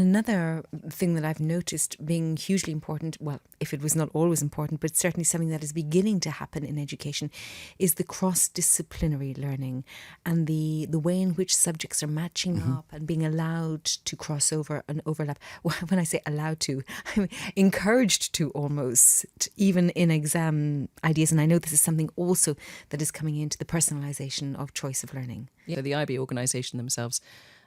Another thing that I've noticed being hugely important, well, if it was not always important, but certainly something that is beginning to happen in education, is the cross-disciplinary learning and the way in which subjects are matching up and being allowed to cross over and overlap. Well, when I say allowed to, I mean encouraged to almost, even in exam ideas. And I know this is something also that is coming into the personalisation of choice of learning. So the IB organisation themselves,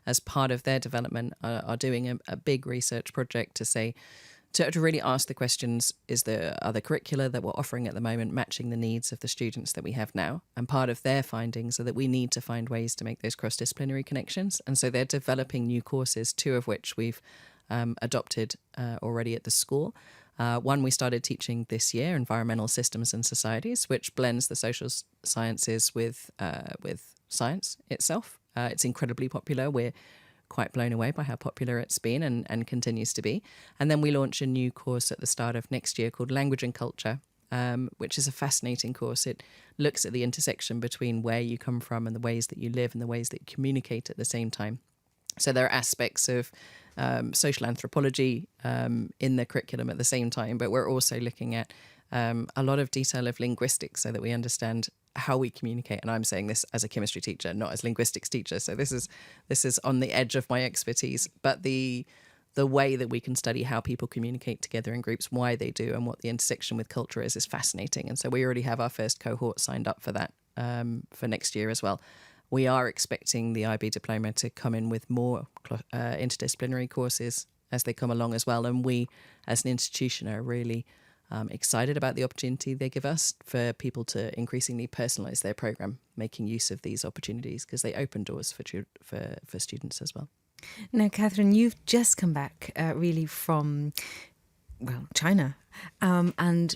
as part of their development, are doing a big research project to really ask the questions, are the curricula that we're offering at the moment matching the needs of the students that we have now? And part of their findings are that we need to find ways to make those cross-disciplinary connections. And so they're developing new courses, 2 of which we've adopted already at the school. One we started teaching this year, Environmental Systems and Societies, which blends the social sciences with science itself. It's incredibly popular. We're quite blown away by how popular it's been and continues to be. And then we launch a new course at the start of next year called Language and Culture, which is a fascinating course. It looks at the intersection between where you come from and the ways that you live and the ways that you communicate at the same time. So there are aspects of social anthropology in the curriculum at the same time, but we're also looking at a lot of detail of linguistics so that we understand how we communicate. And I'm saying this as a chemistry teacher, not as linguistics teacher. So this is on the edge of my expertise. But the way that we can study how people communicate together in groups, why they do, and what the intersection with culture is fascinating. And so we already have our first cohort signed up for that for next year as well. We are expecting the IB diploma to come in with more interdisciplinary courses as they come along as well. And we, as an institution, are really excited about the opportunity they give us for people to increasingly personalise their programme, making use of these opportunities because they open doors for students as well. Now, Catherine, you've just come back really from, China. And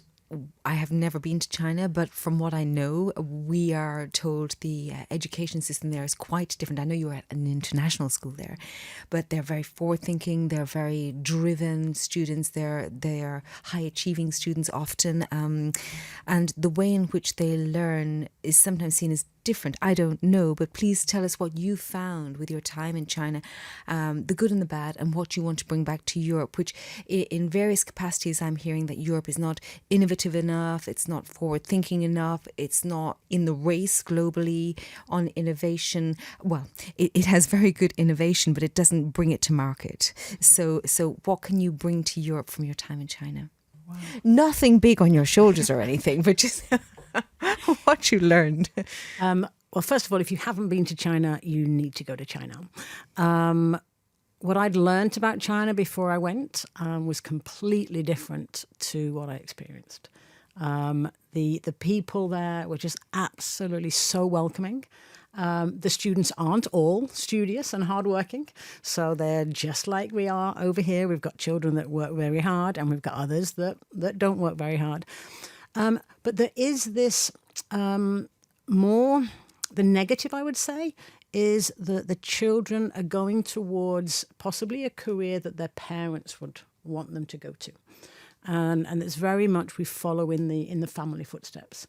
I have never been to China, but from what I know, we are told the education system there is quite different. I know you were at an international school there, but they're very forward-thinking, they're very driven students, they're high-achieving students often, and the way in which they learn is sometimes seen as different. I don't know, but please tell us what you found with your time in China, the good and the bad, and what you want to bring back to Europe, which in various capacities I'm hearing that Europe is not innovative enough, it's not forward-thinking enough, it's not in the race globally on innovation. Well, it has very good innovation, but it doesn't bring it to market. So what can you bring to Europe from your time in China? Wow. Nothing big on your shoulders or anything, but just what you learned. Well, first of all, if you haven't been to China, you need to go to China. What I'd learned about China before I went was completely different to what I experienced. The people there were just absolutely so welcoming. The students aren't all studious and hardworking, so they're just like we are over here. We've got children that work very hard, and we've got others that don't work very hard. But there is this more, the negative, I would say, is that the children are going towards possibly a career that their parents would want them to go to. And it's very much we follow in the family footsteps.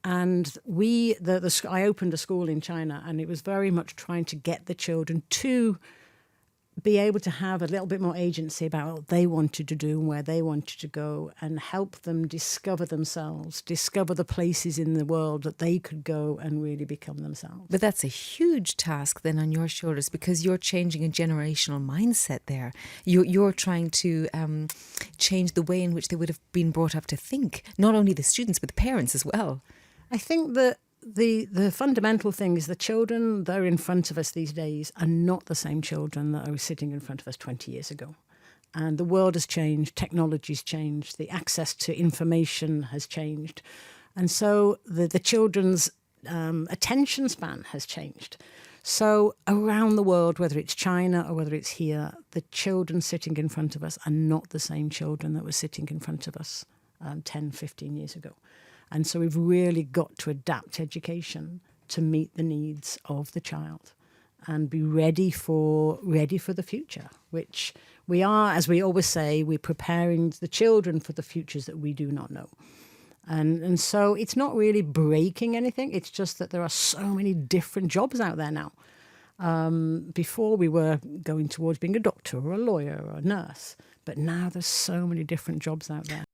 And I opened a school in China, and it was very much trying to get the children to be able to have a little bit more agency about what they wanted to do and where they wanted to go, and help them discover themselves, discover the places in the world that they could go and really become themselves. But that's a huge task then on your shoulders, because you're changing a generational mindset there. You're trying to change the way in which they would have been brought up to think, not only the students, but the parents as well. I think that the fundamental thing is the children that are in front of us these days are not the same children that are sitting in front of us 20 years ago. And the world has changed, technology's changed, the access to information has changed. And so the children's attention span has changed. So around the world, whether it's China or whether it's here, the children sitting in front of us are not the same children that were sitting in front of us 10, 15 years ago. And so we've really got to adapt education to meet the needs of the child and be ready for the future, which we are, as we always say, we're preparing the children for the futures that we do not know. And so it's not really breaking anything. It's just that there are so many different jobs out there now. Before we were going towards being a doctor or a lawyer or a nurse, but now there's so many different jobs out there.